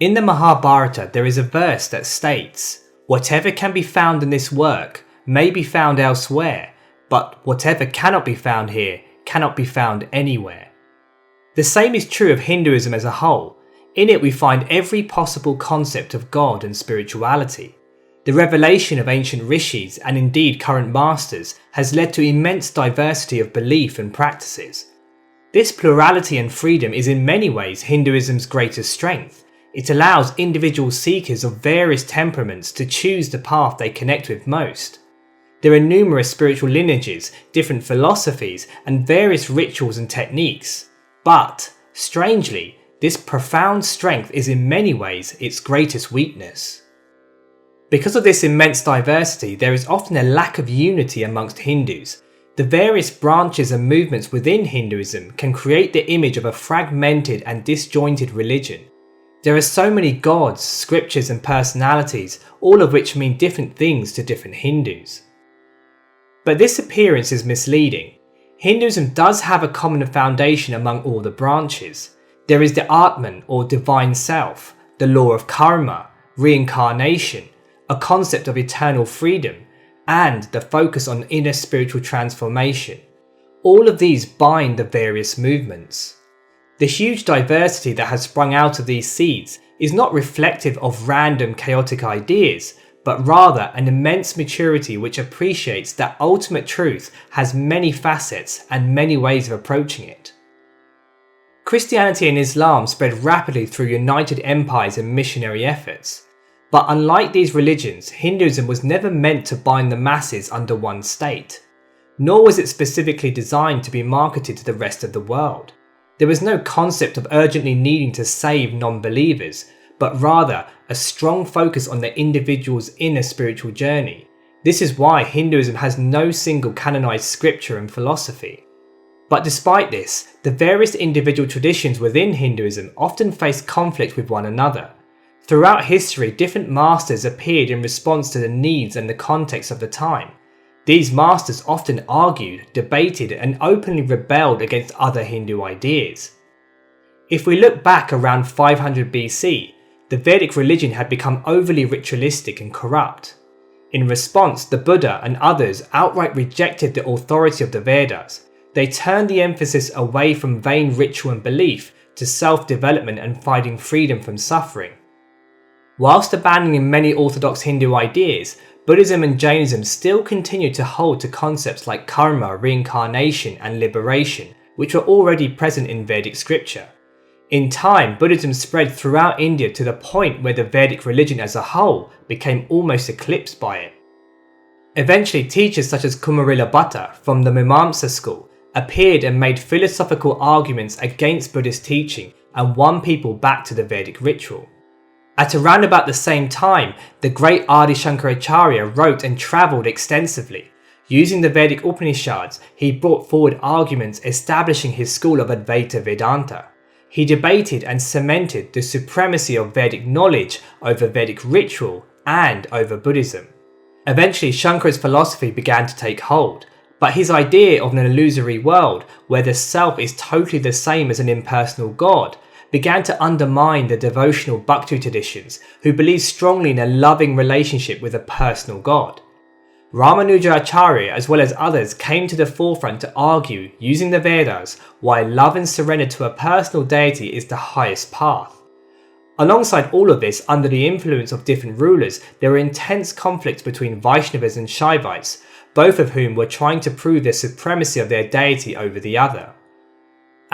In the Mahabharata, there is a verse that states, "Whatever can be found in this work may be found elsewhere, but whatever cannot be found here cannot be found anywhere." The same is true of Hinduism as a whole. In it we find every possible concept of God and spirituality. The revelation of ancient rishis and indeed current masters has led to immense diversity of belief and practices. This plurality and freedom is in many ways Hinduism's greatest strength. It allows individual seekers of various temperaments to choose the path they connect with most. There are numerous spiritual lineages, different philosophies, and various rituals and techniques. But, strangely, this profound strength is in many ways its greatest weakness. Because of this immense diversity, there is often a lack of unity amongst Hindus. The various branches and movements within Hinduism can create the image of a fragmented and disjointed religion. There are so many gods, scriptures and personalities, all of which mean different things to different Hindus. But this appearance is misleading. Hinduism does have a common foundation among all the branches. There is the Atman or divine self, the law of karma, reincarnation, a concept of eternal freedom, and the focus on inner spiritual transformation. All of these bind the various movements. The huge diversity that has sprung out of these seeds is not reflective of random chaotic ideas, but rather an immense maturity which appreciates that ultimate truth has many facets and many ways of approaching it. Christianity and Islam spread rapidly through united empires and missionary efforts. But unlike these religions, Hinduism was never meant to bind the masses under one state. Nor was it specifically designed to be marketed to the rest of the world. There was no concept of urgently needing to save non-believers, but rather a strong focus on the individual's inner spiritual journey. This is why Hinduism has no single canonized scripture and philosophy. But despite this, the various individual traditions within Hinduism often face conflict with one another. Throughout history, different masters appeared in response to the needs and the context of the time. These masters often argued, debated, and openly rebelled against other Hindu ideas. If we look back around 500 BC, the Vedic religion had become overly ritualistic and corrupt. In response, the Buddha and others outright rejected the authority of the Vedas. They turned the emphasis away from vain ritual and belief to self-development and finding freedom from suffering. Whilst abandoning many orthodox Hindu ideas, Buddhism and Jainism still continued to hold to concepts like karma, reincarnation, and liberation, which were already present in Vedic scripture. In time, Buddhism spread throughout India to the point where the Vedic religion as a whole became almost eclipsed by it. Eventually, teachers such as Kumarila Bhatta from the Mimamsa school appeared and made philosophical arguments against Buddhist teaching and won people back to the Vedic ritual. At around about the same time, the great Adi Shankaracharya wrote and travelled extensively. Using the Vedic Upanishads, he brought forward arguments establishing his school of Advaita Vedanta. He debated and cemented the supremacy of Vedic knowledge over Vedic ritual and over Buddhism. Eventually, Shankara's philosophy began to take hold, but his idea of an illusory world where the self is totally the same as an impersonal God began to undermine the devotional Bhakti traditions who believed strongly in a loving relationship with a personal God. Ramanuja Acharya as well as others came to the forefront to argue, using the Vedas, why love and surrender to a personal deity is the highest path. Alongside all of this, under the influence of different rulers, there were intense conflicts between Vaishnavas and Shaivites, both of whom were trying to prove the supremacy of their deity over the other.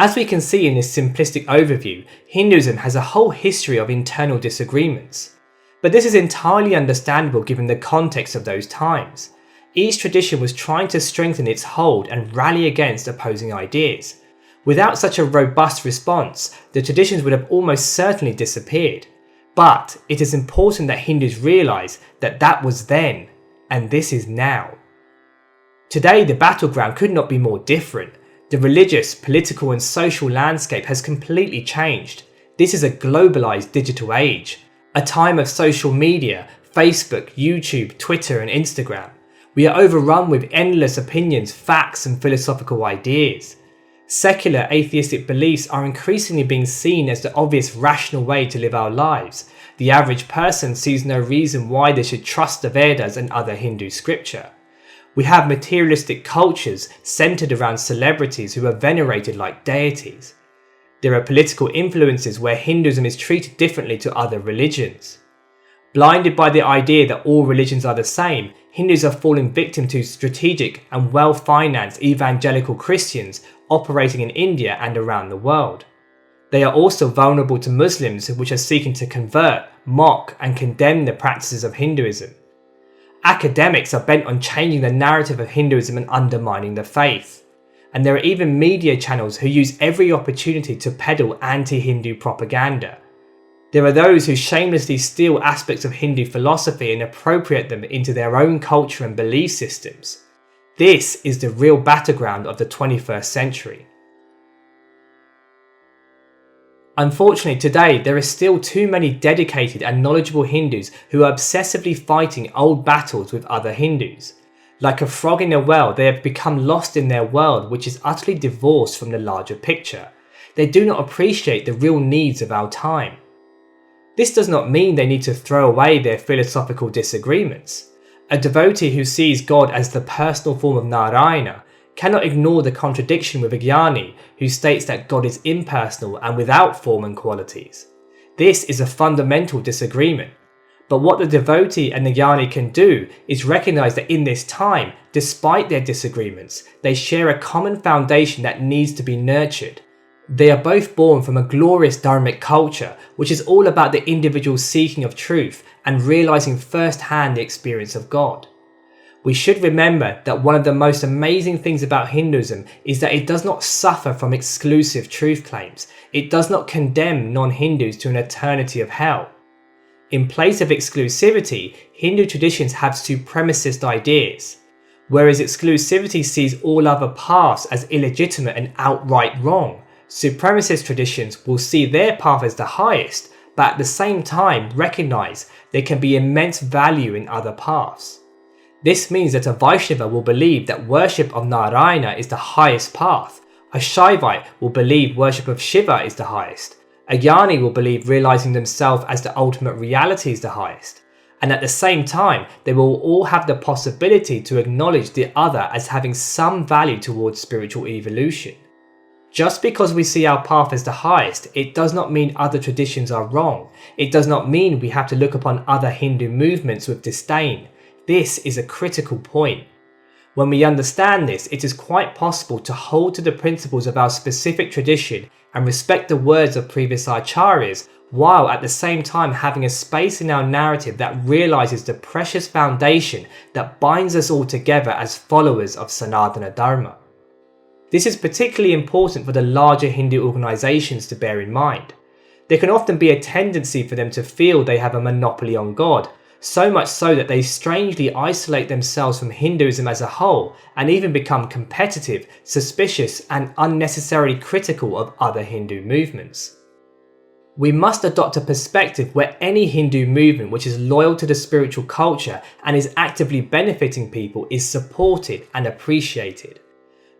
As we can see in this simplistic overview, Hinduism has a whole history of internal disagreements. But this is entirely understandable given the context of those times. Each tradition was trying to strengthen its hold and rally against opposing ideas. Without such a robust response, the traditions would have almost certainly disappeared. But it is important that Hindus realise that that was then, and this is now. Today, the battleground could not be more different. The religious, political and social landscape has completely changed. This is a globalised digital age, a time of social media, Facebook, YouTube, Twitter and Instagram. We are overrun with endless opinions, facts and philosophical ideas. Secular atheistic beliefs are increasingly being seen as the obvious rational way to live our lives. The average person sees no reason why they should trust the Vedas and other Hindu scripture. We have materialistic cultures centered around celebrities who are venerated like deities. There are political influences where Hinduism is treated differently to other religions. Blinded by the idea that all religions are the same, Hindus are falling victim to strategic and well-financed evangelical Christians operating in India and around the world. They are also vulnerable to Muslims which are seeking to convert, mock and condemn the practices of Hinduism. Academics are bent on changing the narrative of Hinduism and undermining the faith. And there are even media channels who use every opportunity to peddle anti-Hindu propaganda. There are those who shamelessly steal aspects of Hindu philosophy and appropriate them into their own culture and belief systems. This is the real battleground of the 21st century. Unfortunately, today there are still too many dedicated and knowledgeable Hindus who are obsessively fighting old battles with other Hindus. Like a frog in a well, they have become lost in their world, which is utterly divorced from the larger picture. They do not appreciate the real needs of our time. This does not mean they need to throw away their philosophical disagreements. A devotee who sees God as the personal form of Narayana cannot ignore the contradiction with a jnani who states that God is impersonal and without form and qualities. This is a fundamental disagreement. But what the devotee and the jnani can do is recognize that in this time, despite their disagreements, they share a common foundation that needs to be nurtured. They are both born from a glorious dharmic culture, which is all about the individual seeking of truth and realizing firsthand the experience of God. We should remember that one of the most amazing things about Hinduism is that it does not suffer from exclusive truth claims. It does not condemn non-Hindus to an eternity of hell. In place of exclusivity, Hindu traditions have supremacist ideas. Whereas exclusivity sees all other paths as illegitimate and outright wrong, supremacist traditions will see their path as the highest, but at the same time recognize there can be immense value in other paths. This means that a Vaishnava will believe that worship of Narayana is the highest path, a Shaivite will believe worship of Shiva is the highest, a Jnani will believe realizing themselves as the ultimate reality is the highest, and at the same time they will all have the possibility to acknowledge the other as having some value towards spiritual evolution. Just because we see our path as the highest, it does not mean other traditions are wrong. It does not mean we have to look upon other Hindu movements with disdain. This is a critical point. When we understand this, it is quite possible to hold to the principles of our specific tradition and respect the words of previous acharyas, while at the same time having a space in our narrative that realizes the precious foundation that binds us all together as followers of Sanathana Dharma. This is particularly important for the larger Hindu organizations to bear in mind. There can often be a tendency for them to feel they have a monopoly on God, so much so that they strangely isolate themselves from Hinduism as a whole and even become competitive, suspicious and unnecessarily critical of other Hindu movements. We must adopt a perspective where any Hindu movement which is loyal to the spiritual culture and is actively benefiting people is supported and appreciated.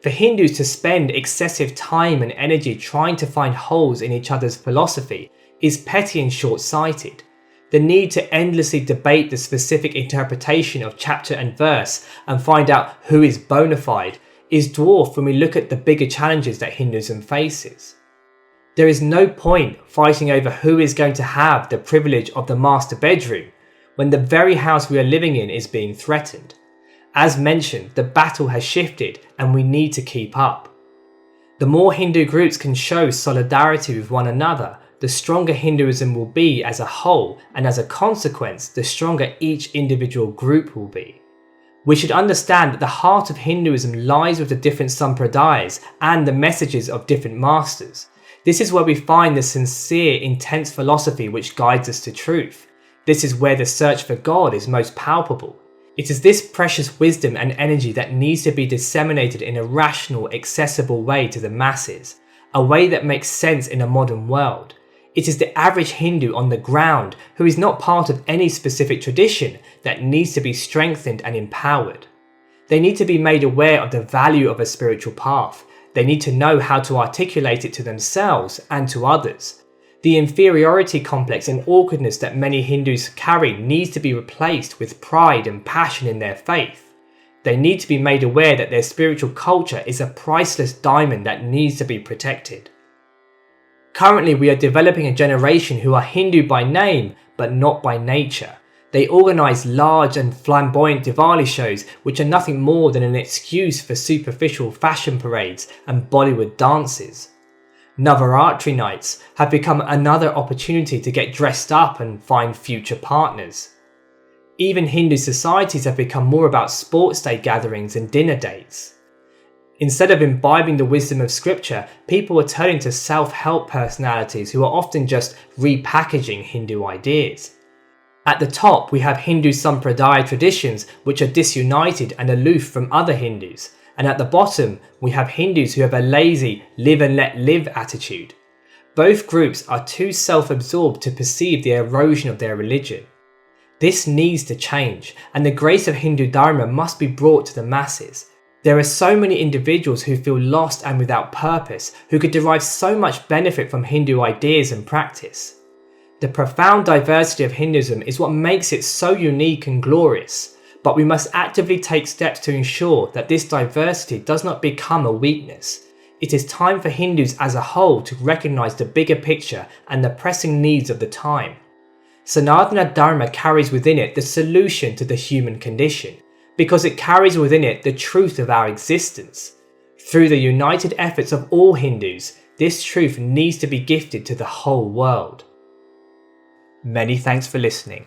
For Hindus to spend excessive time and energy trying to find holes in each other's philosophy is petty and short-sighted. The need to endlessly debate the specific interpretation of chapter and verse and find out who is bona fide is dwarfed when we look at the bigger challenges that Hinduism faces. There is no point fighting over who is going to have the privilege of the master bedroom when the very house we are living in is being threatened. As mentioned, the battle has shifted and we need to keep up. The more Hindu groups can show solidarity with one another, the stronger Hinduism will be as a whole, and as a consequence, the stronger each individual group will be. We should understand that the heart of Hinduism lies with the different Sampradayas and the messages of different masters. This is where we find the sincere, intense philosophy which guides us to truth. This is where the search for God is most palpable. It is this precious wisdom and energy that needs to be disseminated in a rational, accessible way to the masses, a way that makes sense in a modern world. It is the average Hindu on the ground who is not part of any specific tradition that needs to be strengthened and empowered. They need to be made aware of the value of a spiritual path. They need to know how to articulate it to themselves and to others. The inferiority complex and awkwardness that many Hindus carry needs to be replaced with pride and passion in their faith. They need to be made aware that their spiritual culture is a priceless diamond that needs to be protected. Currently, we are developing a generation who are Hindu by name, but not by nature. They organise large and flamboyant Diwali shows which are nothing more than an excuse for superficial fashion parades and Bollywood dances. Navaratri nights have become another opportunity to get dressed up and find future partners. Even Hindu societies have become more about sports day gatherings and dinner dates. Instead of imbibing the wisdom of scripture, people are turning to self-help personalities who are often just repackaging Hindu ideas. At the top, we have Hindu Sampradaya traditions which are disunited and aloof from other Hindus, and at the bottom, we have Hindus who have a lazy, live and let live attitude. Both groups are too self-absorbed to perceive the erosion of their religion. This needs to change, and the grace of Hindu Dharma must be brought to the masses. There are so many individuals who feel lost and without purpose, who could derive so much benefit from Hindu ideas and practice. The profound diversity of Hinduism is what makes it so unique and glorious, but we must actively take steps to ensure that this diversity does not become a weakness. It is time for Hindus as a whole to recognise the bigger picture and the pressing needs of the time. Sanatana Dharma carries within it the solution to the human condition, because it carries within it the truth of our existence. Through the united efforts of all Hindus, this truth needs to be gifted to the whole world. Many thanks for listening.